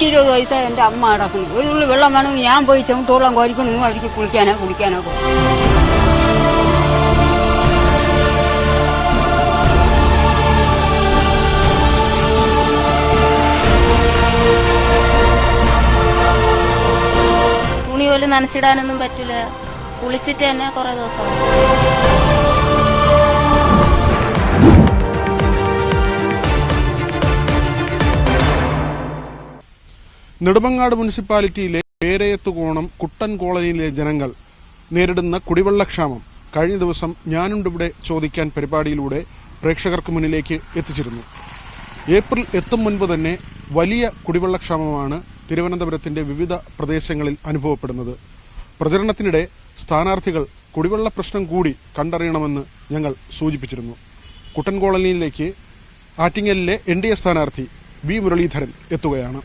120 വയസ്സായ എൻ്റെ അമ്മ അടക്കുന്നു. ഒരു തുള്ളി വെള്ളം വേണമെങ്കിൽ ഞാൻ പോയി ചെമുട്ടോളം കോരിക്കൊണ്ടു അവർക്ക് കുളിക്കാനോ കുടിക്കാനോ കൊടുക്കും. തുണി പോലും നനച്ചിടാനൊന്നും പറ്റില്ല. കുളിച്ചിട്ട് തന്നെ കുറേ ദിവസം. നെടുമങ്ങാട് മുനിസിപ്പാലിറ്റിയിലെ പേരയത്തുകോണം കുട്ടൻ കോളനിയിലെ ജനങ്ങൾ നേരിടുന്ന കുടിവെള്ളക്ഷാമം കഴിഞ്ഞ ദിവസം ഞാനുണ്ടിവിടെ ചോദിക്കാൻ പരിപാടിയിലൂടെ പ്രേക്ഷകർക്ക് മുന്നിലേക്ക് എത്തിച്ചിരുന്നു. ഏപ്രിൽ എത്തും മുൻപ് തന്നെ വലിയ കുടിവെള്ളക്ഷാമമാണ് തിരുവനന്തപുരത്തിന്റെ വിവിധ പ്രദേശങ്ങളിൽ അനുഭവപ്പെടുന്നത്. പ്രചരണത്തിനിടെ സ്ഥാനാർത്ഥികൾ കുടിവെള്ള പ്രശ്നം കൂടി കണ്ടറിയണമെന്ന് ഞങ്ങൾ സൂചിപ്പിച്ചിരുന്നു. കുട്ടൻ കോളനിയിലേക്ക് ആറ്റിങ്ങലിലെ NDA സ്ഥാനാർത്ഥി വി മുരളീധരൻ എത്തുകയാണ്.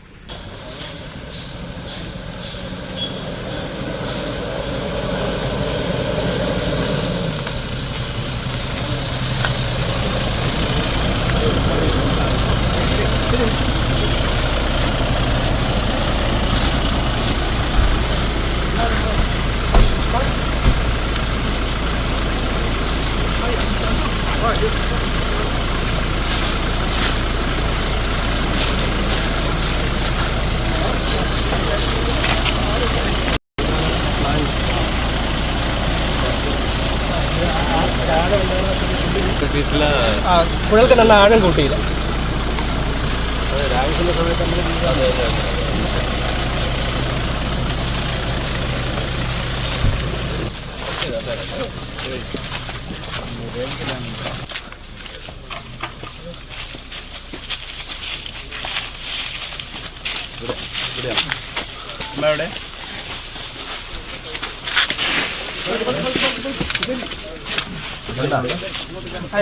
കുഴൽക്ക് നല്ല ആഴം കൂട്ടിയില്ല.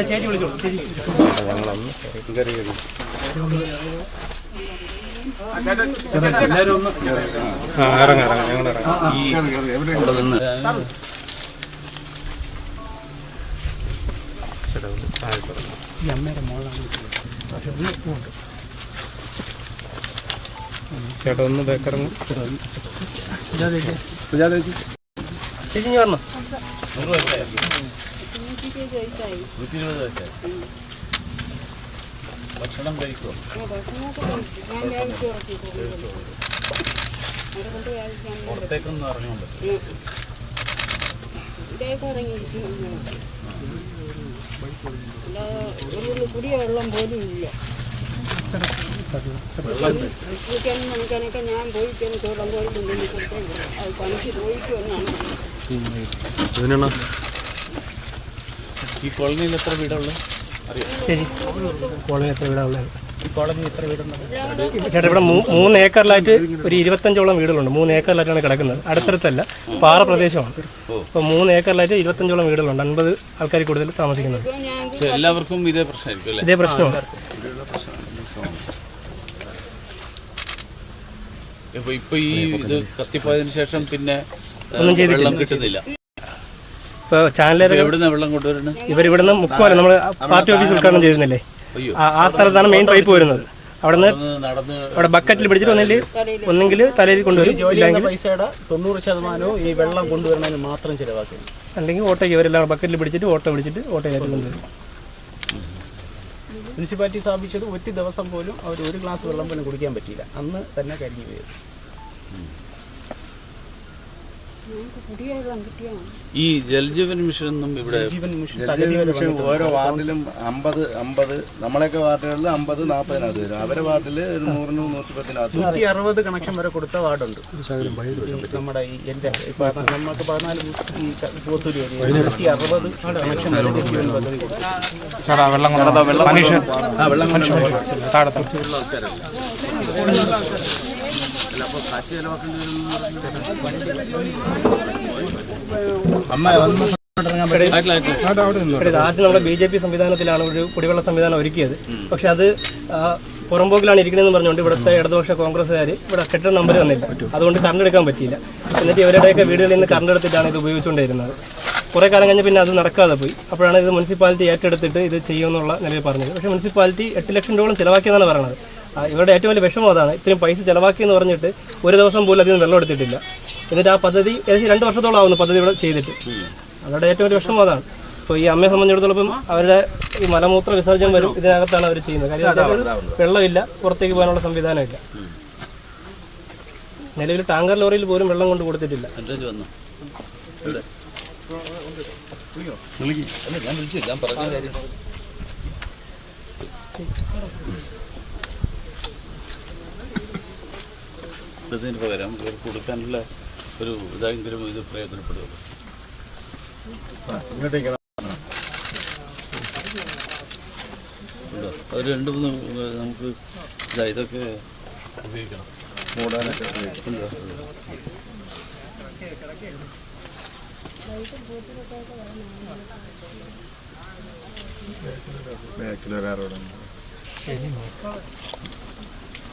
ചേച്ചി വിളിച്ചോളൂ. ചേട്ടാ ഒന്ന് ബേക്കറങ്ങ് ചേച്ചി ഞാൻ വന്നോ. ഭക്ഷണം കഴിക്കുമോ? പുറത്തേക്കൊന്നും ഇറങ്ങുന്നുണ്ട്. കുടിവെള്ളം പോലും ഇല്ല. കുളിക്കാനും നനയ്ക്കാനൊക്കെ ഞാൻ പോയിട്ടാണ് ചോളം പോയിട്ടുണ്ടെങ്കിൽ അത് പണിക്ക് പോയിട്ട് എന്നാണ്. ഈ കോളനിയിൽ എത്ര വീടുള്ളത് ശരി? കോളനി എത്ര വീടുള്ളത്? കോളനി എത്ര വീടുണ്ട് ചേട്ടാ? ഇവിടെ 3 ഏക്കറിലായിട്ട് ഒരു 25ഓളം വീടുകളുണ്ട്. 3 ഏക്കറിലായിട്ടാണ് കിടക്കുന്നത്. അടുത്തടുത്തല്ല, പാറ പ്രദേശമാണ്. അപ്പോൾ 3 ഏക്കറിലായിട്ട് 25ഓളം വീടുകളുണ്ട്. 50 ആൾക്കാർ കൂടുതൽ താമസിക്കുന്നത്. എല്ലാവർക്കും ഇതേ പ്രശ്നമായിരിക്കും. ഇതേ പ്രശ്നമാണ്. ഇപ്പൊ ഈ ഇത് കത്തിപ്പോയതിനു ശേഷം പിന്നെ ഒന്നും ചെയ്തിട്ടില്ല, കിട്ടുന്നില്ല. ഇപ്പോൾ ചാനലുകാർ വെള്ളം കൊണ്ടുവരുന്നത് ഇവരിവിടുന്ന് മുക്കുമല്ല, നമ്മൾ പാർട്ടി ഓഫീസ് ഉദ്ഘാടനം ചെയ്തിരുന്നില്ലേ, ആ സ്ഥലത്താണ് മെയിൻ പൈപ്പ് വരുന്നത്. അവിടെ ബക്കറ്റിൽ പിടിച്ചിട്ട് ഒന്നെങ്കിൽ തലയിൽ കൊണ്ടുവരും, പൈസയുടെ 90% ഈ വെള്ളം കൊണ്ടുവരണതിന് മാത്രം ചിലവാക്കി, അല്ലെങ്കിൽ ഓട്ടോയ്ക്ക് ഇവരെല്ലാം ബക്കറ്റിൽ പിടിച്ചിട്ട് ഓട്ടോ പിടിച്ചിട്ട് ഓട്ടോയായിട്ട് കൊണ്ടുവരും. മുനിസിപ്പാലിറ്റി സ്ഥാപിച്ചത് ഒരു ദിവസം പോലും അവർ ഒരു ഗ്ലാസ് വെള്ളം പോലും കുടിക്കാൻ പറ്റിയില്ല. അന്ന് തന്നെ കരിഞ്ഞു പോയത്. ഈ ജൽജീവൻ മിഷൻ ഒന്നും ഇവിടെ ഓരോ വാർഡിലും 50 നമ്മളൊക്കെ വാർഡുകളിൽ 50-40 വരും. അവരെ വാർഡിൽ 100-110 160 കണക്ഷൻ വരെ കൊടുത്ത വാർഡുണ്ട്. നമ്മുടെ ഈ എന്റെ നമുക്ക് 14 ഈ പോത്തൂര് 160 കണക്ഷൻ വരെ ജൽജീവൻ പദ്ധതി കൊടുത്തു. ആദ്യം നമ്മുടെ BJP സംവിധാനത്തിലാണ് ഒരു കുടിവെള്ള സംവിധാനം ഒരുക്കിയത്. പക്ഷെ അത് പുറമ്പോക്കിലാണ് ഇരിക്കുന്നതെന്ന് പറഞ്ഞുകൊണ്ട് ഇവിടുത്തെ ഇടതുപക്ഷ കോൺഗ്രസ്സുകാർ ഇവിടെ കെട്ടിട നമ്പർ തന്നില്ല. അതുകൊണ്ട് കറണ്ട് എടുക്കാൻ പറ്റിയില്ല. എന്നിട്ട് ഇവരുടെയൊക്കെ വീടുകളിൽ നിന്ന് കറണ്ട് എടുത്തിട്ടാണ് ഇത് ഉപയോഗിച്ചുകൊണ്ടിരുന്നത്. കുറേ കാലം കഴിഞ്ഞ് പിന്നെ അത് നടക്കാതെ പോയി. അപ്പോഴാണ് ഇത് മുനിസിപ്പാലിറ്റി ഏറ്റെടുത്തിട്ട് ഇത് ചെയ്യുമെന്നുള്ള നിലയിൽ പറഞ്ഞത്. പക്ഷേ മുനിസിപ്പാലിറ്റി 8 ലക്ഷം രൂപയോളം ചിലവാക്കിയെന്നാണ് പറയുന്നത്. ഇവരുടെ ഏറ്റവും വലിയ വിഷമം അതാണ്. ഇത്രയും പൈസ ചെലവാക്കി എന്ന് പറഞ്ഞിട്ട് ഒരു ദിവസം പോലും അതിന് വെള്ളം എടുത്തിട്ടില്ല. എന്നിട്ട് ആ പദ്ധതി ഏകദേശം 2 വർഷത്തോളം ആവുന്നു പദ്ധതി ഇവിടെ ചെയ്തിട്ട്. അവരുടെ ഏറ്റവും വലിയ വിഷമം അതാണ്. ഇപ്പോൾ ഈ അമ്മയെ സംബന്ധിച്ചിടത്തോളം അവരുടെ ഈ മലമൂത്ര വിസർജനം വരും ഇതിനകത്താണ് അവർ ചെയ്യുന്നത്. കാര്യം വെള്ളമില്ല, പുറത്തേക്ക് പോകാനുള്ള സംവിധാനമില്ല. നിലവിൽ ടാങ്കർ ലോറിയിൽ പോലും വെള്ളം കൊണ്ട് കൊടുത്തിട്ടില്ല. ഇതിന് പകരം ഇവർക്ക് കൊടുക്കാനുള്ള ഒരു ഇതെങ്കിലും ഇത് പ്രയോജനപ്പെടുക. ഒരു 2-3 നമുക്ക് ഇതൊക്കെ ഉപയോഗിക്കണം, മൂടാനൊക്കെ ഉപയോഗിക്കണം.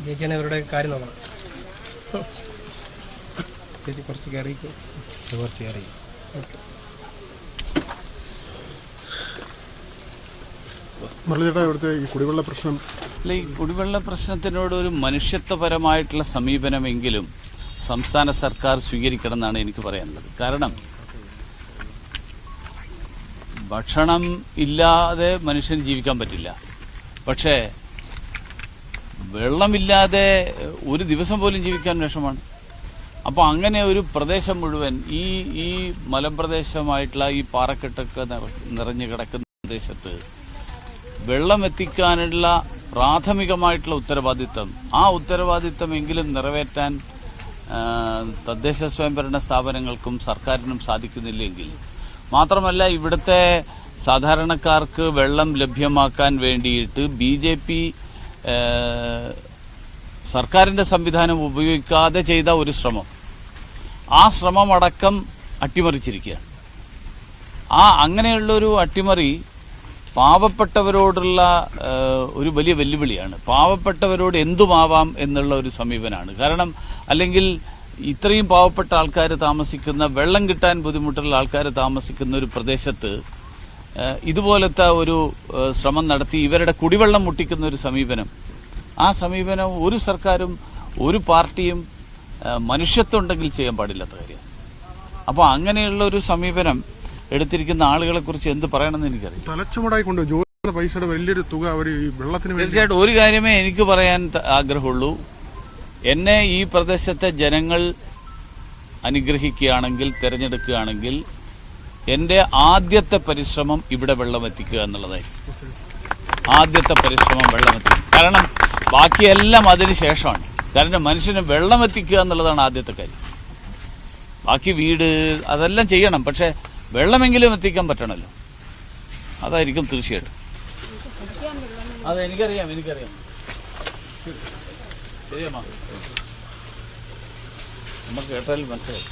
ചേച്ചിയാണ് ഇവരുടെ കാര്യം നോക്കണം. ചേച്ചി കുറച്ച് കയറിക്കും, കുറച്ച് കയറി. മുരളിയേട്ടാ, ഇവിടുത്തെ ഈ കുടിവെള്ള പ്രശ്നം അല്ല, ഈ കുടിവെള്ള പ്രശ്നത്തിനോട് ഒരു മനുഷ്യത്വപരമായിട്ടുള്ള സമീപനമെങ്കിലും സംസ്ഥാന സർക്കാർ സ്വീകരിക്കണം എന്നാണ് എനിക്ക് പറയാനുള്ളത്. കാരണം ഭക്ഷണം ഇല്ലാതെ മനുഷ്യന് ജീവിക്കാൻ പറ്റില്ല. പക്ഷേ വെള്ളമില്ലാതെ ഒരു ദിവസം പോലും ജീവിക്കാൻ വിഷമാണ്. അപ്പോൾ അങ്ങനെ ഒരു പ്രദേശം മുഴുവൻ ഈ മലമ്പ്രദേശമായിട്ടുള്ള ഈ പാറക്കെട്ടൊക്കെ നിറഞ്ഞു കിടക്കുന്ന പ്രദേശത്ത് വെള്ളം എത്തിക്കാനുള്ള പ്രാഥമികമായിട്ടുള്ള ഉത്തരവാദിത്തം, ആ ഉത്തരവാദിത്തമെങ്കിലും നിറവേറ്റാൻ തദ്ദേശ സ്വയംഭരണ സ്ഥാപനങ്ങൾക്കും സർക്കാരിനും സാധിക്കുന്നില്ലെങ്കിൽ, മാത്രമല്ല ഇവിടുത്തെ സാധാരണക്കാർക്ക് വെള്ളം ലഭ്യമാക്കാൻ വേണ്ടിയിട്ട് BJP സർക്കാരിന്റെ സംവിധാനം ഉപയോഗിക്കാതെ ചെയ്ത ഒരു ശ്രമം, ആ ശ്രമമടക്കം അട്ടിമറിച്ചിരിക്കുകയാണ്. അങ്ങനെയുള്ളൊരു അട്ടിമറി പാവപ്പെട്ടവരോടുള്ള ഒരു വലിയ വെല്ലുവിളിയാണ്. പാവപ്പെട്ടവരോട് എന്തുമാവാം എന്നുള്ള ഒരു സമീപനമാണ്. കാരണം അല്ലെങ്കിൽ ഇത്രയും പാവപ്പെട്ട ആൾക്കാർ താമസിക്കുന്ന, വെള്ളം കിട്ടാൻ ബുദ്ധിമുട്ടുള്ള ആൾക്കാർ താമസിക്കുന്ന ഒരു പ്രദേശത്ത് ഇതുപോലത്തെ ഒരു ശ്രമം നടത്തി ഇവരുടെ കുടിവെള്ളം മുട്ടിക്കുന്ന ഒരു സമീപനം, ആ സമീപനം ഒരു സർക്കാരും ഒരു പാർട്ടിയും മനുഷ്യത്വം ഉണ്ടെങ്കിൽ ചെയ്യാൻ പാടില്ലാത്ത കാര്യം. അപ്പോൾ അങ്ങനെയുള്ള ഒരു സമീപനം എടുത്തിരിക്കുന്ന ആളുകളെ കുറിച്ച് എന്ത് പറയണമെന്ന് എനിക്കറിയാം. തലച്ചുമടായിക്കൊണ്ട് ജോലിയുടെ പൈസയുടെ വലിയൊരു തുക അവർ ഈ വെള്ളത്തിന് തീർച്ചയായിട്ടും ഒരു കാര്യമേ എനിക്ക് പറയാൻ ആഗ്രഹമുള്ളൂ. എന്നെ ഈ പ്രദേശത്തെ ജനങ്ങൾ അനുഗ്രഹിക്കുകയാണെങ്കിൽ, തിരഞ്ഞെടുക്കുകയാണെങ്കിൽ എന്റെ ആദ്യത്തെ പരിശ്രമം ഇവിടെ വെള്ളം എത്തിക്കുക എന്നുള്ളതായിരിക്കും. ആദ്യത്തെ പരിശ്രമം വെള്ളം എത്തിക്കുക. കാരണം ബാക്കിയെല്ലാം അതിന് ശേഷമാണ്. കാരണം മനുഷ്യന് വെള്ളം എത്തിക്കുക എന്നുള്ളതാണ് ആദ്യത്തെ കാര്യം. ബാക്കി വീട് അതെല്ലാം ചെയ്യണം, പക്ഷെ വെള്ളമെങ്കിലും എത്തിക്കാൻ പറ്റണമല്ലോ. അതായിരിക്കും തീർച്ചയായിട്ടും. അതെ, എനിക്കറിയാം. ശരിയമ്മ, നമുക്ക് കേട്ടാൽ മനസ്സിലായി.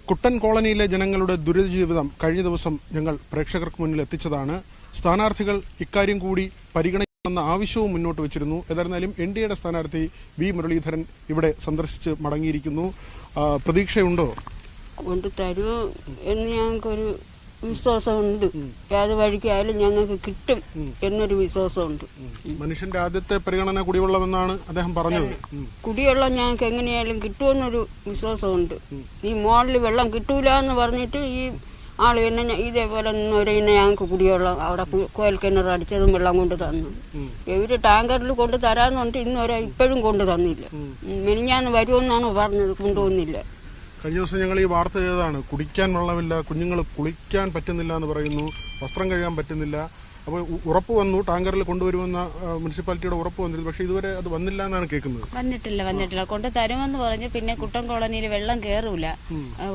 കുട്ടൻ കോളനിയിലെ ജനങ്ങളുടെ ദുരിതജീവിതം കഴിഞ്ഞ ദിവസം ഞങ്ങൾ പ്രേക്ഷകർക്ക് മുന്നിൽ എത്തിച്ചതാണ്. സ്ഥാനാർത്ഥികൾ ഇക്കാര്യം കൂടി പരിഗണിക്കണമെന്ന ആവശ്യവും മുന്നോട്ട് വെച്ചിരുന്നു. ഏതായിരുന്നാലും NDAയുടെ സ്ഥാനാർത്ഥി V. മുരളീധരൻ ഇവിടെ സന്ദർശിച്ച് മടങ്ങിയിരിക്കുന്നു. പ്രതീക്ഷയുണ്ടോ? കൊണ്ടുതരുമോ എന്ന് ഞങ്ങൾക്കൊരു വിശ്വാസമുണ്ട്. ഏത് വഴിക്കായാലും ഞങ്ങൾക്ക് കിട്ടും എന്നൊരു വിശ്വാസമുണ്ട്. മനുഷ്യന്റെ ആദ്യത്തെ പരിഗണന കുടിവെള്ളമെന്നാണ് അദ്ദേഹം പറഞ്ഞത്. കുടിവെള്ളം ഞങ്ങൾക്ക് എങ്ങനെയായാലും കിട്ടുമെന്നൊരു വിശ്വാസമുണ്ട്. ഈ മോളിൽ വെള്ളം കിട്ടൂല എന്ന് പറഞ്ഞിട്ട് ഈ ആള് തന്നെ ഇതേപോലെ നിന്നവരെ ഞങ്ങൾക്ക് കുടിവെള്ളം അവിടെ കോയൽ കിണർ അടിച്ചതും വെള്ളം കൊണ്ട് തന്നു. ഇവര് ടാങ്കറിൽ കൊണ്ട് തരാന്നുണ്ട്, ഇന്നുവരെ ഇപ്പോഴും കൊണ്ട് തന്നില്ല. മെനിഞ്ഞാന്ന് വരുമെന്നാണ് പറഞ്ഞത്, കൊണ്ടുവന്നില്ല. കഴിഞ്ഞ ദിവസം ഞങ്ങൾ ഈ വാർത്ത ചെയ്തതാണ്. കുടിക്കാൻ വെള്ളമില്ല, കുഞ്ഞുങ്ങൾ കുളിക്കാൻ പറ്റുന്നില്ല എന്ന് പറയുന്നു, വസ്ത്രം കഴുകാൻ പറ്റുന്നില്ല. അപ്പോൾ ഉറപ്പ് വന്നു, ടാങ്കറിൽ കൊണ്ടുവരുമെന്ന മുനിസിപ്പാലിറ്റിയുടെ ഉറപ്പ് വന്നിരുന്നു. പക്ഷെ ഇതുവരെ അത് വന്നില്ല എന്നാണ് കേൾക്കുന്നത്. വന്നിട്ടില്ല. കൊണ്ട് തരുമെന്ന് പറഞ്ഞു. പിന്നെ കുട്ടൻ കോളനിയിൽ വെള്ളം കയറൂല,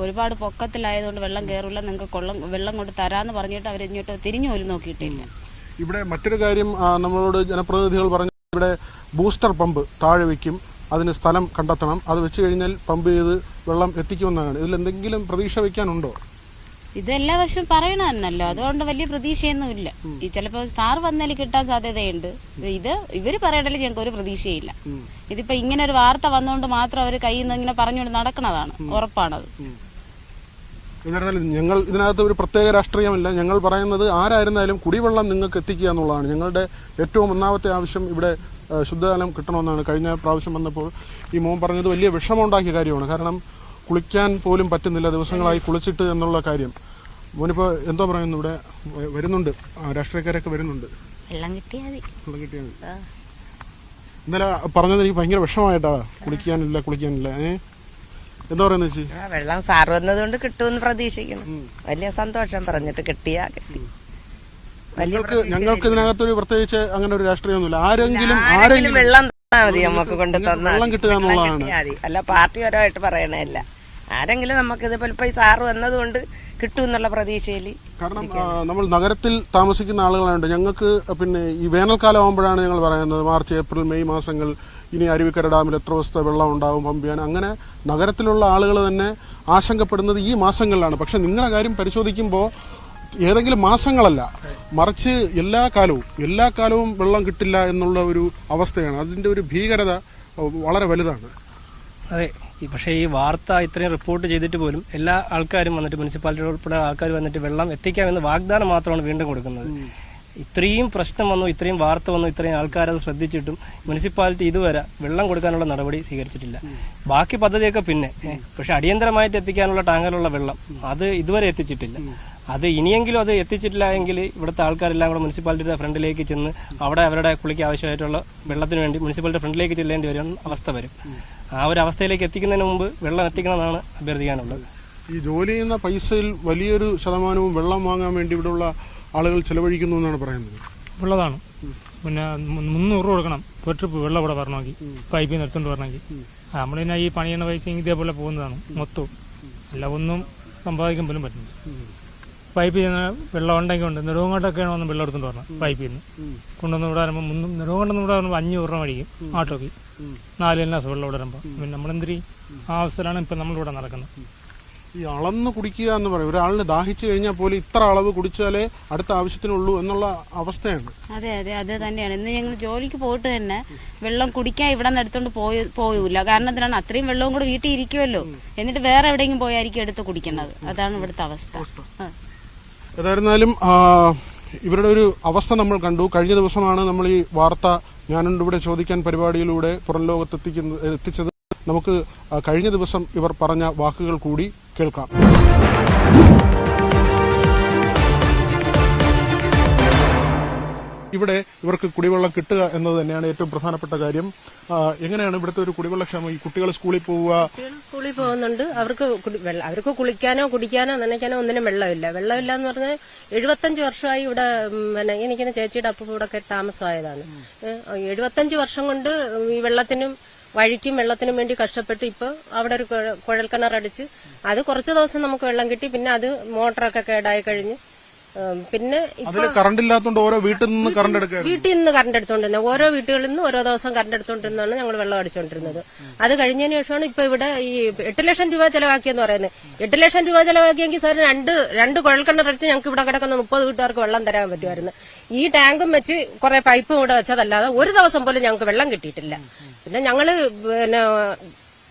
ഒരുപാട് പൊക്കത്തിലായതുകൊണ്ട് വെള്ളം കയറൂല, നിങ്ങൾക്ക് വെള്ളം കൊണ്ട് തരാന്ന് പറഞ്ഞിട്ട് അവരിങ്ങോട്ട് തിരിഞ്ഞു പോലും നോക്കിയിട്ടില്ല. ഇവിടെ മറ്റൊരു കാര്യം നമ്മളോട് ജനപ്രതിനിധികൾ പറഞ്ഞു, ഇവിടെ ബൂസ്റ്റർ പമ്പ് താഴെ വയ്ക്കും, അതിന് സ്ഥലം കണ്ടെത്തണം, അത് വെച്ച് കഴിഞ്ഞാൽ പമ്പ് ചെയ്ത് വെള്ളം എത്തിക്കുമെന്നാണ്. ഇതിൽ എന്തെങ്കിലും പ്രതീക്ഷ വയ്ക്കാനുണ്ടോ? ഇത് എല്ലാ വർഷവും പറയണമെന്നല്ലോ, അതുകൊണ്ട് വലിയ പ്രതീക്ഷയൊന്നുമില്ല. ഈ ചിലപ്പോ സാർ വന്നതിൽ കിട്ടാൻ സാധ്യതയുണ്ട്. ഇവര് പറയണല്ലേ ഞങ്ങൾക്ക് ഒരു പ്രതീക്ഷയില്ല. ഇതിപ്പോ ഇങ്ങനെ ഒരു വാർത്ത വന്നുകൊണ്ട് മാത്രം അവര് കയ്യിൽ നിന്ന് ഇങ്ങനെ പറഞ്ഞുകൊണ്ട് നടക്കണതാണ്, ഉറപ്പാണത്. എന്നിരുന്നാലും ഞങ്ങൾ ഇതിനകത്ത് ഒരു പ്രത്യേക രാഷ്ട്രീയമില്ല. ഞങ്ങൾ പറയുന്നത് ആരായിരുന്നാലും കുടിവെള്ളം നിങ്ങൾക്ക് എത്തിക്കുക എന്നുള്ളതാണ് ഞങ്ങളുടെ ഏറ്റവും ഒന്നാമത്തെ ആവശ്യം. ഇവിടെ ശുദ്ധജലം കിട്ടണമെന്നാണ്. കഴിഞ്ഞ പ്രാവശ്യം വന്നപ്പോൾ ഈ മോൻ പറഞ്ഞത് വലിയ വിഷമമുണ്ടാക്കിയ കാര്യമാണ്. കാരണം കുളിക്കാൻ പോലും പറ്റുന്നില്ല, ദിവസങ്ങളായി കുളിച്ചിട്ട് എന്നുള്ള കാര്യം. മോനിപ്പോൾ എന്തോ പറയുന്നു, ഇവിടെ വരുന്നുണ്ട്, രാഷ്ട്രീയക്കാരൊക്കെ വരുന്നുണ്ട്, വെള്ളം കിട്ടിയാൽ മതി. ഇന്നലെ പറഞ്ഞത് എനിക്ക് ഭയങ്കര വിഷമമായിട്ടാ, കുളിക്കാനില്ല. എന്താ പറയുന്നത് ചേച്ചി? വെള്ളം സാറ് വന്നതുകൊണ്ട് കിട്ടുമെന്ന് പ്രതീക്ഷിക്കണം. വലിയ സന്തോഷം, പറഞ്ഞിട്ട് കിട്ടിയാ കിട്ടി. ഞങ്ങൾക്ക് ഇതിനകത്തൊരു പ്രത്യേകിച്ച് അങ്ങനെ ഒരു രാഷ്ട്രീയമൊന്നുമില്ല. ആരെങ്കിലും വെള്ളം തന്നാ മതി, നമുക്ക് കൊണ്ട് തന്നാ വെള്ളം കിട്ടുക എന്നുള്ളതാണ്. അല്ല പാർട്ടിപരമായിട്ട് പറയണല്ല. ആരെങ്കിലും നമുക്ക് ഇതുപോലെ ഇപ്പൊ ഈ സാറ് വന്നതുകൊണ്ട് കിട്ടും എന്നുള്ള പ്രതീക്ഷയിൽ. കാരണം നമ്മൾ നഗരത്തിൽ താമസിക്കുന്ന ആളുകളുണ്ട്. ഞങ്ങൾക്ക് പിന്നെ ഈ വേനൽക്കാലം ആകുമ്പോഴാണ് ഞങ്ങൾ പറയുന്നത്, മാർച്ച്, ഏപ്രിൽ, മെയ് മാസങ്ങൾ ഇനി അരുവിക്കര ഡാമിൽ എത്ര ദിവസത്തെ വെള്ളം ഉണ്ടാവും, പമ്പ് ചെയ്യാൻ. അങ്ങനെ നഗരത്തിലുള്ള ആളുകൾ തന്നെ ആശങ്കപ്പെടുന്നത് ഈ മാസങ്ങളിലാണ്. പക്ഷെ നിങ്ങളുടെ കാര്യം പരിശോധിക്കുമ്പോൾ ഏതെങ്കിലും മാസങ്ങളല്ല, മറിച്ച് എല്ലാ കാലവും വെള്ളം കിട്ടില്ല എന്നുള്ള ഒരു അവസ്ഥയാണ്. അതിന്റെ ഒരു ഭീകരത വളരെ വലുതാണ്. അതെ, പക്ഷേ ഈ വാർത്ത ഇത്രയും റിപ്പോർട്ട് ചെയ്തിട്ട് പോലും എല്ലാ ആൾക്കാരും വന്നിട്ട്, മുനിസിപ്പാലിറ്റി ഉൾപ്പെടെ ആൾക്കാർ വന്നിട്ട് വെള്ളം എത്തിക്കാമെന്ന് വാഗ്ദാനം മാത്രമാണ് വീണ്ടും കൊടുക്കുന്നത്. ഇത്രയും പ്രശ്നം വന്നു, ഇത്രയും വാർത്ത വന്നു, ഇത്രയും ആൾക്കാരത് ശ്രദ്ധിച്ചിട്ടും മുനിസിപ്പാലിറ്റി ഇതുവരെ വെള്ളം കൊടുക്കാനുള്ള നടപടി സ്വീകരിച്ചിട്ടില്ല. ബാക്കി പദ്ധതിയൊക്കെ പിന്നെ, പക്ഷെ അടിയന്തരമായിട്ട് എത്തിക്കാനുള്ള ടാങ്കറിലുള്ള വെള്ളം അത് ഇതുവരെ എത്തിച്ചിട്ടില്ല. അത് ഇനിയെങ്കിലും അത് എത്തിച്ചിട്ടില്ല എങ്കിൽ ഇവിടുത്തെ ആൾക്കാരെല്ലാം കൂടെ മുനിസിപ്പാലിറ്റിയുടെ ഫ്രണ്ടിലേക്ക് ചെന്ന് അവിടെ അവരുടെ കുളിക്ക് ആവശ്യമായിട്ടുള്ള വെള്ളത്തിന് വേണ്ടി മുനിസിപ്പാലിറ്റി ഫ്രണ്ടിലേക്ക് ചെല്ലേണ്ടി വരുന്ന അവസ്ഥ വരും. ആ ഒരു അവസ്ഥയിലേക്ക് എത്തിക്കുന്നതിന് മുമ്പ് വെള്ളം എത്തിക്കണമെന്നാണ് അഭ്യർത്ഥിക്കാനുള്ളത്. ഈ ജോലി ചെയ്യുന്ന പൈസയിൽ വലിയൊരു ശതമാനവും വെള്ളം വാങ്ങാൻ വേണ്ടി ഇവിടെയുള്ള ആളുകൾ ചെലവഴിക്കുന്നു എന്നാണ് പറയുന്നത്. ഉള്ളതാണ്. പിന്നെ 300 രൂപ കൊടുക്കണം ഒരു ട്രിപ്പ് വെള്ളം ഇവിടെ വരണമെങ്കിൽ, പൈപ്പിൽ നിന്ന് എടുത്തോണ്ട് വരണമെങ്കിൽ. നമ്മൾ പിന്നെ ഈ പണിയുന്ന പൈസ ഇതേപോലെ പോകുന്നതാണ് മൊത്തവും. അല്ല ഒന്നും സമ്പാദിക്കാൻ പോലും പറ്റുന്നില്ല. പൈപ്പിൽ നിന്ന് വെള്ളം ഉണ്ടെങ്കിൽ ഉണ്ട്. നെടുവങ്ങോട്ടൊക്കെയാണ് വന്ന് വെള്ളം എടുത്തോണ്ട് വരണം. പൈപ്പിൽ നിന്ന് കൊണ്ടുവന്ന് ഇവിടെ വരുമ്പോൾ നെടുവങ്ങോട്ട് ഇവിടെ വരുമ്പോൾ 500 രൂപ മേടിക്കും ആട്ടോക്ക്. 4 എല്ലാം വെള്ളം ഇവിടെ വരുമ്പോൾ. പിന്നെ നമ്മളെന്തിരി ആ അവസ്ഥയിലാണ് ഇപ്പം നമ്മളിവിടെ നടക്കുന്നത്. ഈ അളന്ന് കുടിക്കുക എന്ന് പറയും, ഒരാളിന് ദാഹിച്ചു കഴിഞ്ഞാൽ പോലും ഇത്ര അളവ് കുടിച്ചാലേ അടുത്ത ആവശ്യത്തിനുള്ളൂ എന്നുള്ള അവസ്ഥയാണ്. അതെ അത് തന്നെയാണ്. ഇന്ന് ഞങ്ങൾ ജോലിക്ക് പോയിട്ട് തന്നെ വെള്ളം കുടിക്കാൻ ഇവിടെ നിന്ന് എടുത്തോണ്ട് പോയൂല. കാരണം എന്തിനാണ്, അത്രയും വെള്ളവും കൂടെ വീട്ടിൽ ഇരിക്കുമല്ലോ, എന്നിട്ട് വേറെ എവിടെയെങ്കിലും പോയായിരിക്കും എടുത്ത് കുടിക്കുന്നത്. അതാണ് ഇവിടുത്തെ അവസ്ഥ. ഏതായിരുന്നാലും ഇവരുടെ ഒരു അവസ്ഥ നമ്മൾ കണ്ടു. കഴിഞ്ഞ ദിവസമാണ് നമ്മൾ ഈ വാർത്ത ഞാനുണ്ട് ഇവിടെ ചോദിക്കാൻ പരിപാടിയിലൂടെ പുറം ലോകത്ത് എത്തിച്ചത്. നമുക്ക് കഴിഞ്ഞ ദിവസം ഇവർ പറഞ്ഞ വാക്കുകൾ കൂടി കേൾക്കാം. ഇവിടെ ഇവർക്ക് കുടിവെള്ളം കിട്ടുക എന്നത് തന്നെയാണ് ഏറ്റവും പ്രധാനപ്പെട്ട കാര്യം. എങ്ങനെയാണ് ഇവിടുത്തെ ഒരു കുടിവെള്ളക്ഷേമം? ഈ കുട്ടികൾ സ്കൂളിൽ സ്കൂളിൽ പോകുന്നുണ്ട്. അവർക്ക് കുളിക്കാനോ കുടിക്കാനോ നനയ്ക്കാനോ ഒന്നിനും വെള്ളമില്ല എന്ന് പറഞ്ഞാൽ 75 വർഷമായി ഇവിടെ. പിന്നെ എനിക്കിന് ചേച്ചിയുടെ അപ്പം ഇവിടെ താമസമായതാണ്. 75 വർഷം കൊണ്ട് ഈ വെള്ളത്തിനും വഴിക്കും വെള്ളത്തിനും വേണ്ടി കഷ്ടപ്പെട്ട് ഇപ്പൊ അവിടെ ഒരു കുഴൽക്കിണറടിച്ച് അത് കുറച്ച് ദിവസം നമുക്ക് വെള്ളം കിട്ടി. പിന്നെ അത് മോട്ടറൊക്കെ കേടായി കഴിഞ്ഞ് പിന്നെ കറണ്ട് ഇല്ലാത്തതുകൊണ്ട് ഓരോ വീട്ടിൽ നിന്ന് കറണ്ട് എടുത്തോണ്ടിരുന്നത്. ഓരോ വീട്ടുകളിൽ നിന്ന് ഓരോ ദിവസം കറണ്ട് എടുത്തോണ്ടിരുന്നാണ് ഞങ്ങൾ വെള്ളം അടിച്ചോണ്ടിരുന്നത്. അത് കഴിഞ്ഞതിന് ശേഷമാണ് ഇപ്പൊ ഇവിടെ ഈ 8 ലക്ഷം രൂപ ചെലവാക്കിയെന്ന് പറയുന്നത്. 8 ലക്ഷം രൂപ ചെലവാക്കിയെങ്കിൽ സാർ രണ്ട് കുഴൽക്കിണറടിച്ച് ഞങ്ങൾക്ക് ഇവിടെ കിടക്കുന്ന 30 വീട്ടുകാർക്ക് വെള്ളം തരാൻ പറ്റുമായിരുന്നു. ഈ ടാങ്കും വെച്ച് കുറെ പൈപ്പും ഇവിടെ വെച്ചതല്ലാതെ ഒരു ദിവസം പോലും ഞങ്ങൾക്ക് വെള്ളം കിട്ടിയിട്ടില്ല. പിന്നെ ഞങ്ങള് പിന്നെ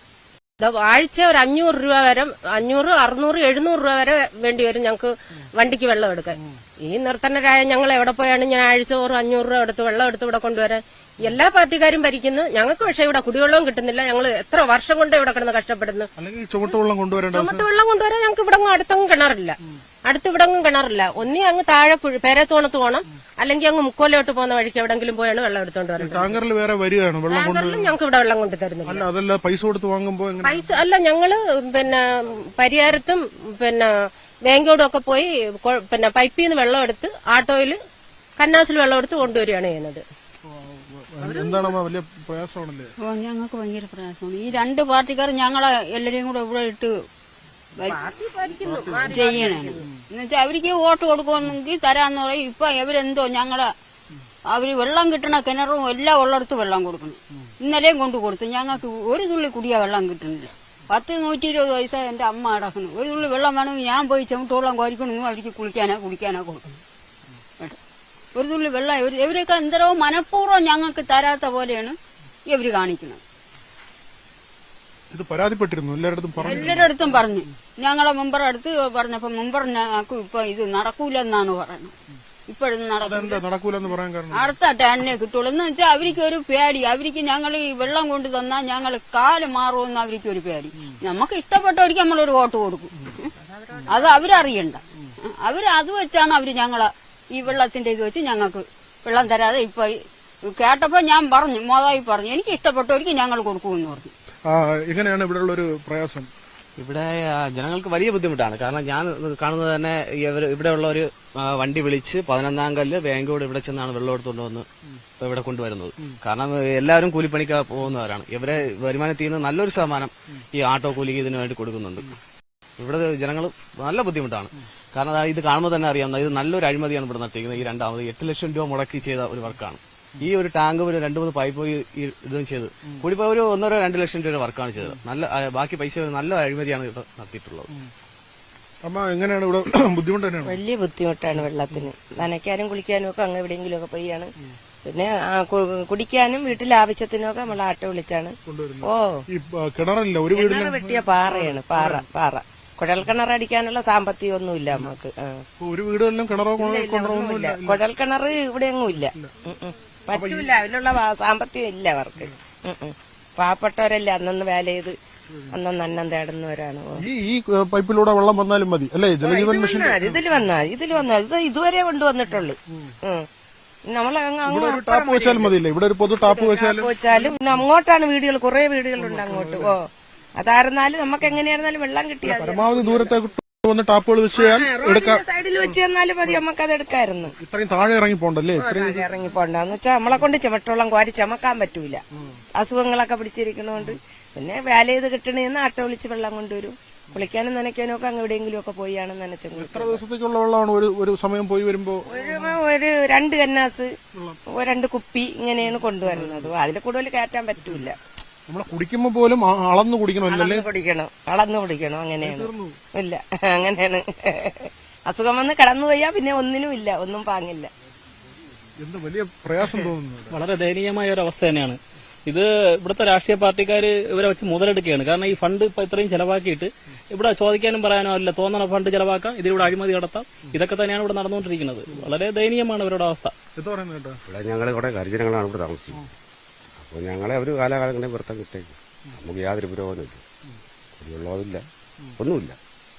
ആഴ്ച ഒരു 500 രൂപ വരെ, 500, 600, 700 രൂപ വരെ വേണ്ടി വരും ഞങ്ങൾക്ക് വണ്ടിക്ക് വെള്ളം എടുക്കാൻ. ഈ നിർത്തനരായ ഞങ്ങൾ എവിടെ പോയാണ് ഞാൻ ആഴ്ച 500 രൂപ എടുത്ത് വെള്ളം എടുത്ത് ഇവിടെ കൊണ്ടുവരാൻ? എല്ലാ പാർട്ടിക്കാരും ഭരിക്കുന്നു. ഞങ്ങൾക്ക് പക്ഷെ ഇവിടെ കുടിവെള്ളവും കിട്ടുന്നില്ല. ഞങ്ങൾ എത്ര വർഷം കൊണ്ട് ഇവിടെ കിടന്ന് കഷ്ടപ്പെടുന്നു. ചുമട്ടുവെള്ളം കൊണ്ടുവരാൻ ഞങ്ങൾക്ക് ഇവിടെ അടുത്തൊന്നും കിണറില്ല. ഒന്നി അങ്ങ് താഴെ പേരത്തോണത്ത് പോകണം, അല്ലെങ്കിൽ അങ്ങ് മുക്കോലോട്ട് പോകുന്ന വഴിക്ക് എവിടെങ്കിലും പോയാണ് വെള്ളം എടുത്തോണ്ട് വരുന്നത്. ടാങ്കറിൽ വേറെ വരികയാണ് ഞങ്ങൾക്ക് ഇവിടെ വെള്ളം കൊണ്ട് തരുന്നില്ല. പൈസ കൊടുത്ത് വാങ്ങുമ്പോൾ പൈസ അല്ല, ഞങ്ങള് പിന്നെ പരിയാരത്തും പിന്നെ വേങ്കോടും ഒക്കെ പോയി പിന്നെ പൈപ്പിൽ നിന്ന് വെള്ളം എടുത്ത് ആട്ടോയില് കന്നാസിൽ വെള്ളം എടുത്ത് കൊണ്ടുവരികയാണ് ചെയ്യുന്നത്. വലിയ പ്രയാസമാണല്ലേ? ഞങ്ങൾക്ക് ഭയങ്കര പ്രയാസമാണ്. ഈ രണ്ട് പാർട്ടിക്കാർ ഞങ്ങളെ എല്ലാരെയും കൂടെ ഇവിടെ ഇട്ട് ചെയ്യണേ. എന്നുവെച്ചാൽ അവർക്ക് വോട്ട് കൊടുക്കുമെന്നെങ്കിൽ തരാന്ന് പറയും. ഇപ്പൊ ഇവരെന്തോ അവര് വെള്ളം കിട്ടണ കിണറും എല്ലാം ഉള്ളിടത്ത് വെള്ളം കൊടുക്കണം. ഇന്നലെയും കൊണ്ട് കൊടുത്തു. ഞങ്ങൾക്ക് ഒരു തുള്ളി കുടിയാ വെള്ളം കിട്ടുന്നില്ല. 120 പൈസ എൻ്റെ അമ്മ അടക്കണം. ഒരു തുള്ളി വെള്ളം വേണമെങ്കിൽ ഞാൻ പോയി ചെമിട്ടോളം കോരിക്കണമെങ്കിൽ അവർക്ക് കുളിക്കാനോ കുടിക്കാനോ കൊടുക്കണം. കേട്ടോ, ഒരു തുള്ളി വെള്ളം ഇവരൊക്കെ എന്തരോ മനഃപൂർവ്വം ഞങ്ങൾക്ക് തരാത്ത പോലെയാണ് ഇവർ കാണിക്കുന്നത്. ഇത് പരാതിപ്പെട്ടിരുന്നു എല്ലാവരുടെ അടുത്തും പറഞ്ഞു. ഞങ്ങളെ മെമ്പറുടെ അടുത്ത് പറഞ്ഞപ്പോ മെമ്പർ ഞങ്ങൾക്ക് ഇപ്പൊ ഇത് നടക്കൂലെന്നാണ് പറയുന്നത്. ഇപ്പോഴൊന്നും നടക്കൂലെന്ന് പറയാൻ കാരണം അടുത്ത ടേണിനെ കിട്ടുള്ളൂ എന്ന് വെച്ചാൽ അവർക്ക് ഒരു പേടി. അവർക്ക് ഞങ്ങൾ ഈ വെള്ളം കൊണ്ട് തന്നാൽ ഞങ്ങൾ കാല് മാറുമെന്ന് അവർക്ക് ഒരു പേടി. നമുക്ക് ഇഷ്ടപ്പെട്ടവർക്ക് നമ്മളൊരു വോട്ട് കൊടുക്കും. അത് അവരറിയണ്ട. അത് വെച്ചാണ് അവര് ഞങ്ങളെ ഈ വെള്ളത്തിന്റെ ഇത് വെച്ച് ഞങ്ങൾക്ക് വെള്ളം തരാതെ ഇപ്പൊ കേട്ടപ്പോ ഞാൻ പറഞ്ഞു, മോതായി പറഞ്ഞു, എനിക്ക് ഇഷ്ടപ്പെട്ടവർക്ക് ഞങ്ങൾ കൊടുക്കുമെന്ന് പറഞ്ഞു. എങ്ങനെയാണ് ഇവിടെ ഉള്ളൊരു പ്രയാസം? ഇവിടെ ജനങ്ങൾക്ക് വലിയ ബുദ്ധിമുട്ടാണ്. കാരണം ഞാൻ കാണുന്നത് തന്നെ ഇവിടെയുള്ള ഒരു വണ്ടി വിളിച്ച് 11-ാം കല്ല് ബാങ്കോട് ഇവിടെ ചെന്നാണ് വെള്ളം എടുത്തുകൊണ്ട് വന്ന് ഇവിടെ കൊണ്ടുവരുന്നത്. കാരണം എല്ലാവരും കൂലിപ്പണിക്ക് പോകുന്നവരാണ്. ഇവരെ വരുമാനത്തിൽ നിന്ന് നല്ലൊരു ശതമാനം ഈ ആട്ടോ കൂലിക്ക് ഇതിനു വേണ്ടി കൊടുക്കുന്നുണ്ട്. ഇവിടെ ജനങ്ങൾ നല്ല ബുദ്ധിമുട്ടാണ്. കാരണം ഇത് കാണുമ്പോൾ തന്നെ അറിയാം, ഇത് നല്ലൊരു അഴിമതിയാണ് ഇവിടെ നടത്തിയിരിക്കുന്നത്. ഈ രണ്ടാമത് 8 ലക്ഷം രൂപ മുടക്കി ചെയ്ത ഒരു വർക്കാണ്. ഈ ഒരു ടാങ്ക് ഒരു 2-3 പൈപ്പ് ഇതും ചെയ്ത് കൂടിപ്പോ ഒരു 1-2 ലക്ഷം രൂപ വർക്കാണ് ചെയ്തത്. നല്ല ബാക്കി പൈസ നല്ല അഴിമതിയാണ് ഇവിടെ നടത്തിയിട്ടുള്ളത്. അമ്മ എങ്ങനെയാണ് ഇവിടെ ബുദ്ധിമുട്ട്? വലിയ ബുദ്ധിമുട്ടാണ് വെള്ളത്തിന്. നനയ്ക്കാനും കുളിക്കാനും ഒക്കെ അങ്ങ് എവിടെയെങ്കിലും ഒക്കെ പോയാണ്. പിന്നെ കുടിക്കാനും വീട്ടിലെ ആവശ്യത്തിനും ഒക്കെ നമ്മൾ ആട്ടോ വിളിച്ചാണ്. കിണറില്ല, ഒരു വീടിന് വെട്ടിയ പാറയാണ്. പാറ കുഴൽ കിണർ അടിക്കാനുള്ള സാമ്പത്തികമൊന്നുമില്ല നമുക്ക്. ഒരു വീടുകളിലും കിണറോ ഇല്ല, കുഴൽ കിണർ ഇവിടെ എങ്ങും ഇല്ല. പറ്റൂല, അതിനുള്ള സാമ്പത്തികം ഇല്ല അവർക്ക്. പാവപ്പെട്ടവരല്ലേ അന്നന്ന് വേല ചെയ്ത് അന്നന്ന് അന്നം തേടുന്നവരാണ്. ഈ പൈപ്പിലൂടെ വെള്ളം വന്നാലും മതി അല്ലേ? ജലജീവൻ മിഷൻ ഇതിൽ വന്നാൽ ഇത് ഇതുവരെ കൊണ്ടുവന്നിട്ടുള്ളൂ. ടാപ്പ് വെച്ചാലും മതിയില്ലേ? ഇവിടെ ഒരു പൊതു ടാപ്പ് വെച്ചാലും പിന്നെ അങ്ങോട്ടാണ് വീടുകൾ, കുറെ വീടുകളുണ്ട് അങ്ങോട്ട്. അതായിരുന്നാലും നമുക്ക് എങ്ങനെയായിരുന്നാലും വെള്ളം കിട്ടിയാൽ പരമാവധി ദൂരത്തെ ടാപ്പുകൾ വെച്ച് സൈഡിൽ വെച്ച് തന്നാലും മതി, നമുക്ക് അത് എടുക്കായിരുന്നു. ഇത്രയും താഴെ ഇറങ്ങി പോണ്ടല്ലേ? ഇറങ്ങി പോണ്ടെന്ന് വെച്ചാൽ നമ്മളെ കൊണ്ട് ചുമട്ടുവെള്ളം കോരി ചമക്കാൻ പറ്റൂല. അസുഖങ്ങളൊക്കെ പിടിച്ചിരിക്കുന്നതുകൊണ്ട് പിന്നെ വേല ചെയ്ത് കിട്ടണേന്ന് ആട്ടോ വിളിച്ച് വെള്ളം കൊണ്ടുവരും. കുളിക്കാനും നനയ്ക്കാനും ഒക്കെ അങ്ങ് എവിടെയെങ്കിലും ഒക്കെ പോയാണ് നനച്ചും. എത്ര ദിവസത്തേക്കുള്ള വെള്ളമാണ് ഒരു സമയം പോയി വരുമ്പോ? ഒരു 2 കന്നാസ് 2 കുപ്പി ഇങ്ങനെയാണ് കൊണ്ടുവരുന്നത്. അതിൽ കൂടുതൽ കയറ്റാൻ പറ്റൂല. നമ്മളെ കുടിക്കുമ്പോ പോലും അളന്നു കുടിക്കണം, അളന്നു കുടിക്കണം. അങ്ങനെയാണ്. ഇല്ല, അങ്ങനെയാണ്. അസുഖം വന്ന് കടന്നുപോയാ പിന്നെ ഒന്നിനും ഇല്ല, ഒന്നും പാങ്ങില്ല. എന്ത് വലിയ പ്രയാസം തോന്നുന്നു. വളരെ ദയനീയമായ ഒരു അവസ്ഥ തന്നെയാണ് ഇത്. ഇവിടുത്തെ രാഷ്ട്രീയ പാർട്ടിക്കാര് ഇവരെ വെച്ച് മുതലെടുക്കുകയാണ്. കാരണം ഈ ഫണ്ട് ഇപ്പൊ ഇത്രയും ചെലവാക്കിയിട്ട് ഇവിടെ ചോദിക്കാനും പറയാനോ അല്ല, തോന്നണ ഫണ്ട് ചെലവാക്കാം, ഇതിലൂടെ അഴിമതി നടത്താം. ഇതൊക്കെ തന്നെയാണ് ഇവിടെ നടന്നുകൊണ്ടിരിക്കുന്നത്. വളരെ ദയനീയമാണ് ഇവരുടെ അവസ്ഥ. ഇവിടെ ഞങ്ങൾ കുറെ ഹരിജനങ്ങളാണ് ഇവിടെ താമസിക്കുന്നത്. അപ്പോൾ ഞങ്ങളെ ഒരു കാലാകാലങ്ങളെ വൃത്തം കിട്ടേക്കും. നമുക്ക് യാതൊരു പുരോഗമനമില്ല, കുടിവെള്ളമില്ല, ഒന്നുമില്ല.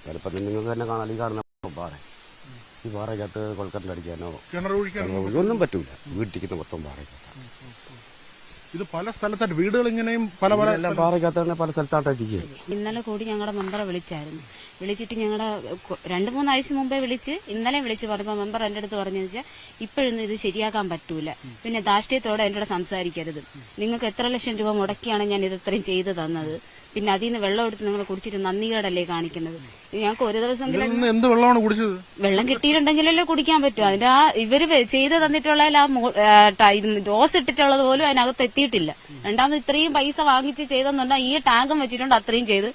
ചിലപ്പോൾ നിങ്ങൾക്ക് തന്നെ കാണാൻ ഈ കാണുന്ന പാറ, ഈ പാറയ്ക്കകത്ത് കൊൽക്കട്ടിലടിക്കാനോ ഒന്നും പറ്റൂല. വീട്ടിരിക്കുന്ന മൊത്തം പാറയ്ക്കകത്താണ്. ഇത് പല സ്ഥലത്തായിട്ട് വീടുകൾ ഇങ്ങനെയും പല പാറയ്ക്കകത്ത് തന്നെ പല സ്ഥലത്തായിട്ടിരിക്കുകയാണ്. ഇന്നലെ കൂടി ഞങ്ങളുടെ മെമ്പറെ വിളിച്ചായിരുന്നു. വിളിച്ചിട്ട് ഞങ്ങളുടെ 2-3 ആഴ്ച മുമ്പേ ഇന്നലെ വിളിച്ച് പറഞ്ഞപ്പോൾ മെമ്പർ എന്റെ അടുത്ത് പറഞ്ഞതെന്ന് വെച്ചാൽ ഇപ്പോഴൊന്നും ഇത് ശരിയാക്കാൻ പറ്റൂല, പിന്നെ ധാർഷ്ട്യത്തോടെ എന്റെ കൂടെ സംസാരിക്കരുത്. നിങ്ങൾക്ക് എത്ര ലക്ഷം രൂപ മുടക്കിയാണ് ഞാൻ ഇത് ഇത്രയും ചെയ്തു തന്നത്, പിന്നെ അതിൽ നിന്ന് വെള്ളം എടുത്ത് നിങ്ങൾ കുടിച്ചിട്ട് നന്ദികേടല്ലേ കാണിക്കുന്നത്. ഞങ്ങൾക്ക് ഒരു ദിവസമെങ്കിലും എന്ത് വെള്ളമാണ് കുടിച്ചത്? വെള്ളം കിട്ടിയിട്ടുണ്ടെങ്കിലല്ലേ കുടിക്കാൻ പറ്റൂ. അതിന്റെ ഇവര് ചെയ്ത് തന്നിട്ടുള്ള ഡോസ് ഇട്ടിട്ടുള്ളത് പോലും അതിനകത്ത് എത്തിയിട്ടില്ല. രണ്ടാമത് ഇത്രയും പൈസ വാങ്ങിച്ച് ചെയ്തെന്നുണ്ടാ ഈ ടാങ്കും വെച്ചിട്ടുണ്ട്, അത്രയും ചെയ്ത്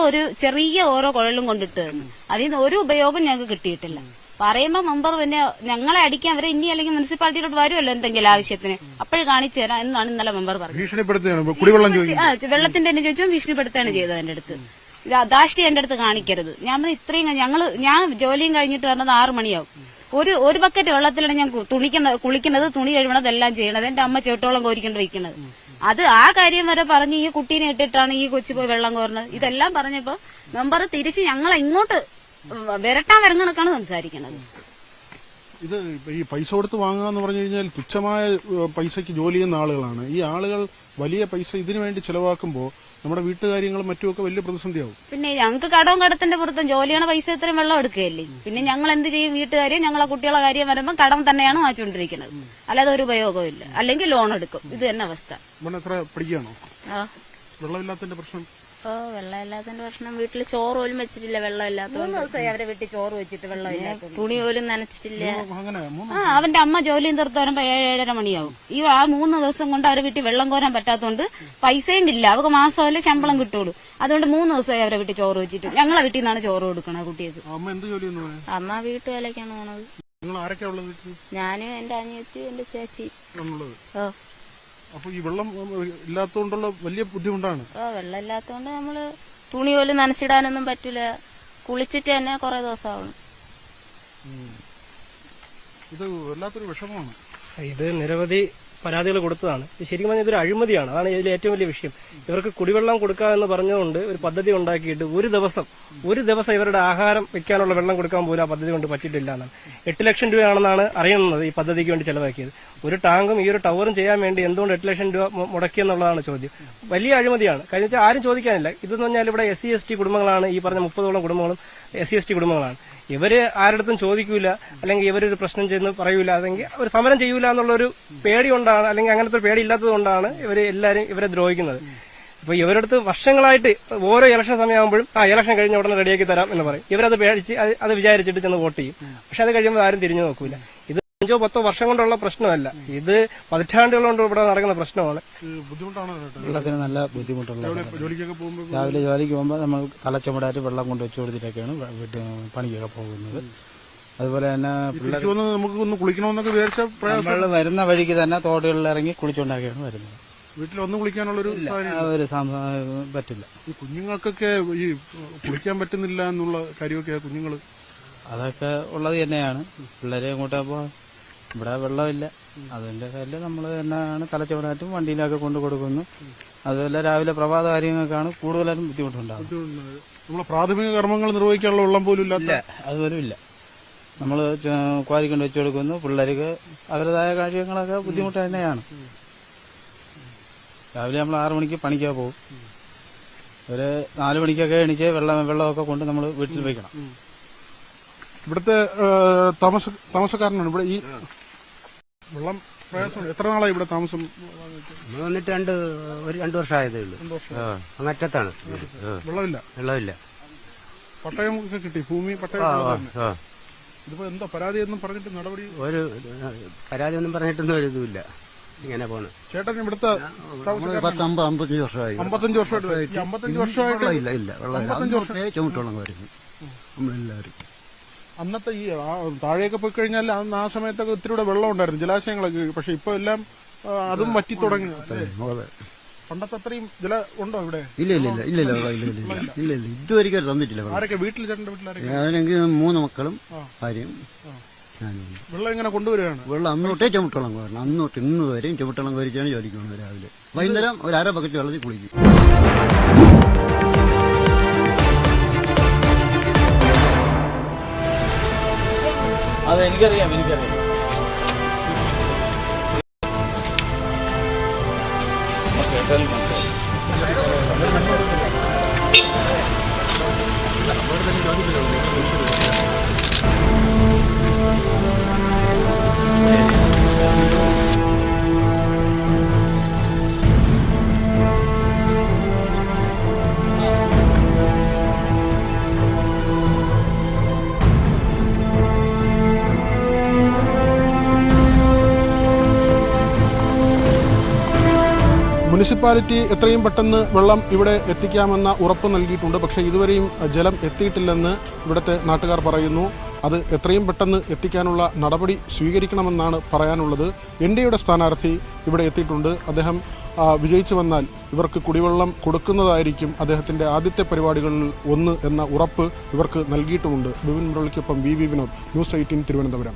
ഒരു ചെറിയ കുഴലും കൊണ്ടിട്ട് തന്നു. അതിൽ നിന്ന് ഒരു ഉപയോഗം ഞങ്ങൾക്ക് കിട്ടിയിട്ടില്ല. പറയുമ്പോ മെമ്പർ പിന്നെ ഞങ്ങളെ അടിക്കാൻ വരെ ഇനി അല്ലെങ്കിൽ മുനിസിപ്പാലിറ്റിയിലോട്ട് വരുമല്ലോ എന്തെങ്കിലും ആവശ്യത്തിന്, അപ്പോഴും കാണിച്ചു തരാം എന്നാണ് ഇന്നലെ മെമ്പർ പറഞ്ഞത്. വെള്ളത്തിന്റെ തന്നെ ചോദിച്ചാൽ ഭീഷണിപ്പെടുത്തുകയാണ് ചെയ്തത്. എന്റെ അടുത്ത് ധാഷ്ട്യം എന്റെ അടുത്ത് കാണിക്കരുത്. ഇത്രയും ഞാൻ ജോലിയും കഴിഞ്ഞിട്ട് വരുന്നത് 6 മണിയാവും. ഒരു ബക്കറ്റ് വെള്ളത്തിലാണ് ഞാൻ കുളിക്കുന്നത്, തുണി കഴുകണത്, എല്ലാം ചെയ്യണത്. എന്റെ അമ്മ ചെവിട്ടോളം കോരിക്കൊണ്ട് വയ്ക്കുന്നത്. അത് ആ കാര്യം വരെ പറഞ്ഞ് ഈ കുട്ടീനെ ഇട്ടിട്ടാണ് ഈ കൊച്ചു പോയി വെള്ളം കോരുന്നത്. ഇതെല്ലാം പറഞ്ഞപ്പോ മെമ്പർ തിരിച്ച് ഞങ്ങളെ ഇങ്ങോട്ട് വരട്ടാൻ വരങ്ങണക്കാണ് സംസാരിക്കുന്നത്. ഇത് ഈ പൈസ കൊടുത്ത് വാങ്ങാന്ന് പറഞ്ഞു കഴിഞ്ഞാൽ തുച്ഛമായ പൈസക്ക് ജോലി ചെയ്യുന്ന ആളുകളാണ്. ഈ ആളുകൾ വലിയ പൈസ ഇതിനു വേണ്ടി ചെലവാക്കുമ്പോൾ നമ്മുടെ വീട്ടുകാര്യങ്ങളും മറ്റുമൊക്കെ വലിയ പ്രതിസന്ധിയാവും. പിന്നെ ഞങ്ങൾക്ക് കടവും കടത്തിന്റെ പുറത്തും ജോലിയാണ് പൈസ ഇത്രയും വെള്ളം എടുക്കുകയല്ലേ. പിന്നെ ഞങ്ങൾ എന്ത് ചെയ്യും? വീട്ടുകാര്യം ഞങ്ങളെ കുട്ടികളെ കാര്യം വരുമ്പോൾ കടം തന്നെയാണ് വാങ്ങിച്ചുകൊണ്ടിരിക്കുന്നത്, അല്ലാതെ ഒരു ഉപയോഗവും ഇല്ല. അല്ലെങ്കിൽ ലോൺ എടുക്കും. ഇത് തന്നെ അവസ്ഥ. എത്ര പഠിക്കുകയാണോ? വെള്ളമില്ലാത്തതിന്റെ പ്രശ്നം ഓ വെള്ളം ഇല്ലാത്തതിന്റെ പ്രശ്നം വീട്ടിൽ ചോറ് പോലും വെച്ചിട്ടില്ല വെള്ളം ഇല്ലാത്തതുകൊണ്ട്. 3 ദിവസമായി അവരെ വീട്ടിൽ ചോറ് വെച്ചിട്ട് വെള്ളം ഇല്ലാത്ത തുണി പോലും നനച്ചിട്ടില്ല. അവന്റെ അമ്മ ജോലിയും തീർത്ത് വരുമ്പോ 7-7:30 മണിയാവും. ആ 3 ദിവസം കൊണ്ട് അവരെ വീട്ടിൽ വെള്ളം കോരാൻ പറ്റാത്തതുകൊണ്ട് പൈസയും ഇല്ല. അവർക്ക് മാസമല്ലേ ശമ്പളം കിട്ടുള്ളൂ. അതുകൊണ്ട് 3 ദിവസമായി അവരെ വീട്ടിൽ ചോറ് വെച്ചിട്ട്. ഞങ്ങളെ വീട്ടിൽ നിന്നാണ് ചോറ് കൊടുക്കണത് കുട്ടികൾക്ക്. അമ്മ വീട്ടുവേലക്കാണ് പോണത്. ഞാനും എന്റെ അനിയത്തി എന്റെ ചേച്ചി. അപ്പൊ ഈ വെള്ളം ഇല്ലാത്തതുകൊണ്ടുള്ള വലിയ ബുദ്ധിമുട്ടാണ്. വെള്ളം ഇല്ലാത്തതുകൊണ്ട് നമ്മള് തുണി പോലും നനച്ചിടാനൊന്നും പറ്റൂല. കുളിച്ചിട്ട് തന്നെ കുറെ ദിവസമാവണം. ഇത് വല്ലാത്തൊരു വിഷമമാണ്. ഇത് നിരവധി പരാതികൾ കൊടുത്തതാണ്. ഇത് ശരിക്കും പറഞ്ഞാൽ ഇതൊരു അഴിമതിയാണ്. അതാണ് ഇതിൽ ഏറ്റവും വലിയ വിഷയം. ഇവർക്ക് കുടിവെള്ളം കൊടുക്കാമെന്ന് പറഞ്ഞുകൊണ്ട് ഒരു പദ്ധതി ഉണ്ടാക്കിയിട്ട് ഒരു ദിവസം ഇവരുടെ ആഹാരം വെക്കാനുള്ള വെള്ളം കൊടുക്കാൻ പോലും ആ പദ്ധതി കൊണ്ട് പറ്റിയിട്ടില്ല എന്നാണ്. 8 ലക്ഷം രൂപയാണെന്നാണ് അറിയുന്നത് ഈ പദ്ധതിക്ക് വേണ്ടി ചെലവാക്കിയത്. ഒരു ടാങ്കും ഈ ഒരു ടവറും ചെയ്യാൻ വേണ്ടി എന്തുകൊണ്ട് 8 ലക്ഷം രൂപ മുടക്കിയെന്നുള്ളതാണ് ചോദ്യം. വലിയ അഴിമതിയാണ്. കഴിഞ്ഞ വെച്ചാൽ ആരും ചോദിക്കാനില്ല. ഇതെന്ന് പറഞ്ഞാൽ ഇവിടെ SC/ST കുടുംബങ്ങളാണ്. ഈ പറഞ്ഞ 30ഓളം കുടുംബങ്ങളും SC/ST കുടുംബങ്ങളാണ്. ഇവര് ആരുടെ ചോദിക്കൂല, അല്ലെങ്കിൽ ഇവരൊരു പ്രശ്നം ചെയ്യുന്ന പറയൂല, അല്ലെങ്കിൽ അവർ സമരം ചെയ്യൂല എന്നുള്ളൊരു പേടി കൊണ്ടാണ്, അല്ലെങ്കിൽ അങ്ങനത്തെ ഒരു പേടി ഇല്ലാത്തത് കൊണ്ടാണ് എല്ലാവരും ഇവരെ ദ്രോഹിക്കുന്നത്. ഇപ്പൊ ഇവരുടെ അടുത്ത് വർഷങ്ങളായിട്ട് ഓരോ ഇലക്ഷൻ സമയമാകുമ്പോഴും ഇലക്ഷൻ കഴിഞ്ഞ ഉടനെ റെഡിയാക്കി തരാം എന്ന് പറയും. ഇവരത് പേടിച്ച് അത് വിചാരിച്ചിട്ട് ചെന്ന് വോട്ട് ചെയ്യും. പക്ഷെ അത് കഴിയുമ്പോൾ ആരും തിരിഞ്ഞു നോക്കൂല. ഇത് 5-10 വർഷം കൊണ്ടുള്ള പ്രശ്നമല്ല, ഇത് പതിറ്റാണ്ടുകൾ കൊണ്ട് ഇവിടെ നടക്കുന്ന പ്രശ്നമാണ്. വെള്ളത്തിന് നല്ല ബുദ്ധിമുട്ടുള്ള രാവിലെ ജോലിക്ക് പോകുമ്പോൾ നമ്മൾ തലച്ചുമടായിട്ട് വെള്ളം കൊണ്ട് വെച്ചു കൊടുത്തിട്ടൊക്കെയാണ് പണിക്കൊക്കെ പോകുന്നത്. അതുപോലെ തന്നെ നമുക്ക് ഒന്ന് കുളിക്കണമെന്നൊക്കെ നമ്മൾ വരുന്ന വഴിക്ക് തന്നെ തോടുകളിൽ ഇറങ്ങി കുളിച്ചുകൊണ്ടാക്കിയാണ് വരുന്നത്. വീട്ടിൽ ഒന്ന് കുളിക്കാനുള്ളൊരു പറ്റില്ല. ഈ കുഞ്ഞുങ്ങൾക്കൊക്കെ ഈ കുളിക്കാൻ പറ്റുന്നില്ല എന്നുള്ള കാര്യമൊക്കെ കുഞ്ഞുങ്ങൾ അതൊക്കെ ഉള്ളത് തന്നെയാണ്. പിള്ളേരെ അങ്ങോട്ടാകുമ്പോൾ ഇവിടെ വെള്ളമില്ല. അതിന്റെ കാര്യം നമ്മൾ തന്നെയാണ് തലച്ചോറായിട്ടും വണ്ടിയിലൊക്കെ കൊണ്ടു കൊടുക്കുന്നു. അതുപോലെ രാവിലെ പ്രഭാത കാര്യങ്ങൾക്കാണ് കൂടുതലും ബുദ്ധിമുട്ടുണ്ടാകുന്നത്. നമ്മളെ പ്രാഥമിക കർമ്മങ്ങൾ നിർവഹിക്കാനുള്ള വെള്ളം പോലും ഇല്ല. അതുപോലും ഇല്ല. നമ്മൾ ക്വാരിക്കൊണ്ട് വെച്ചു കൊടുക്കുന്നു. പിള്ളേർക്ക് അവരുടേതായ കാര്യങ്ങളൊക്കെ ബുദ്ധിമുട്ട് തന്നെയാണ്. രാവിലെ നമ്മൾ 6 മണിക്ക് പണിക്കാൻ പോകും. ഒരു 4 മണിക്കൊക്കെ എണീച്ച് വെള്ളമൊക്കെ കൊണ്ട് നമ്മൾ വീട്ടിൽ വയ്ക്കണം. ഇവിടുത്തെ താമസക്കാരനാണ്. ഇവിടെ ഈ വെള്ളം പ്രയാസം എത്ര നാളായി ഇവിടെ താമസം വന്നിട്ട് 2 വർഷമായതേ ഉള്ളൂ. അങ്ങറ്റത്താണ്. വെള്ളമില്ല. പട്ടയം ഒക്കെ കിട്ടി, ഭൂമി പട്ടയം. ഇതിപ്പോ എന്താ പരാതിയൊന്നും പറഞ്ഞിട്ട് നടപടി? ഒരു പരാതിയൊന്നും പറഞ്ഞിട്ടൊന്നും ഒരു ഇതുമില്ല. ഇങ്ങനെ പോണ്. ചേട്ടൻ ഇവിടുത്തെ 55 വർഷമായി. 55 വർഷമായിട്ട് 55 വർഷമായിട്ട് ഇല്ല വെള്ളം ചുമട്ടോളം വരുന്നു നമ്മളെല്ലാവരും. അന്നത്തെ ഈ താഴെയൊക്കെ പോയി കഴിഞ്ഞാൽ ആ സമയത്തൊക്കെ ഒത്തിരി വെള്ളം ഉണ്ടായിരുന്നു, ജലാശയങ്ങളൊക്കെ. പക്ഷെ ഇപ്പൊ എല്ലാം അതും വറ്റി തുടങ്ങി. പണ്ടത്തെ അത്രയും ഉണ്ടോ ഇവിടെ? ഇല്ല ഇതുവരെ തന്നിട്ടില്ല. ആരൊക്കെ വീട്ടിൽ? ചേട്ടന്റെ വീട്ടിലാരൊക്കെ? അതിനെങ്കിൽ 3 മക്കളും ഭാര്യയും ഞാനും. വെള്ളം ഇങ്ങനെ കൊണ്ടുവരികയാണ്. വെള്ളം അന്നോട്ടേ ചുമട്ടോളം കോരണം. അന്നോട്ട് ഇന്ന് വരെയും ചുമട്ടോളം കോരിച്ചാണ് ജോലിക്ക് പോകുന്നത്. രാവിലെ വൈകുന്നേരം ഒരു 1/2 ബക്കറ്റ് വെള്ളത്തിൽ കുളിക്കും. അതെ, എനിക്കറിയാം. മുനിസിപ്പാലിറ്റി എത്രയും പെട്ടെന്ന് വെള്ളം ഇവിടെ എത്തിക്കാമെന്ന ഉറപ്പ് നൽകിയിട്ടുണ്ട്. പക്ഷേ ഇതുവരെയും ജലം എത്തിയിട്ടില്ലെന്ന് ഇവിടുത്തെ നാട്ടുകാർ പറയുന്നു. അത് എത്രയും പെട്ടെന്ന് എത്തിക്കാനുള്ള നടപടി സ്വീകരിക്കണമെന്നാണ് പറയാനുള്ളത്. എൻഡിഎയുടെ സ്ഥാനാർത്ഥി ഇവിടെ എത്തിയിട്ടുണ്ട്. അദ്ദേഹം വിജയിച്ചു വന്നാൽ ഇവർക്ക് കുടിവെള്ളം കൊടുക്കുന്നതായിരിക്കും അദ്ദേഹത്തിന്റെ ആദ്യത്തെ പരിപാടികളിൽ ഒന്ന് എന്ന ഉറപ്പ് ഇവർക്ക് നൽകിയിട്ടുമുണ്ട്. ബിപിൻ മുരളിക്കൊപ്പം വി വിനോദ്, ന്യൂസ് 18 തിരുവനന്തപുരം.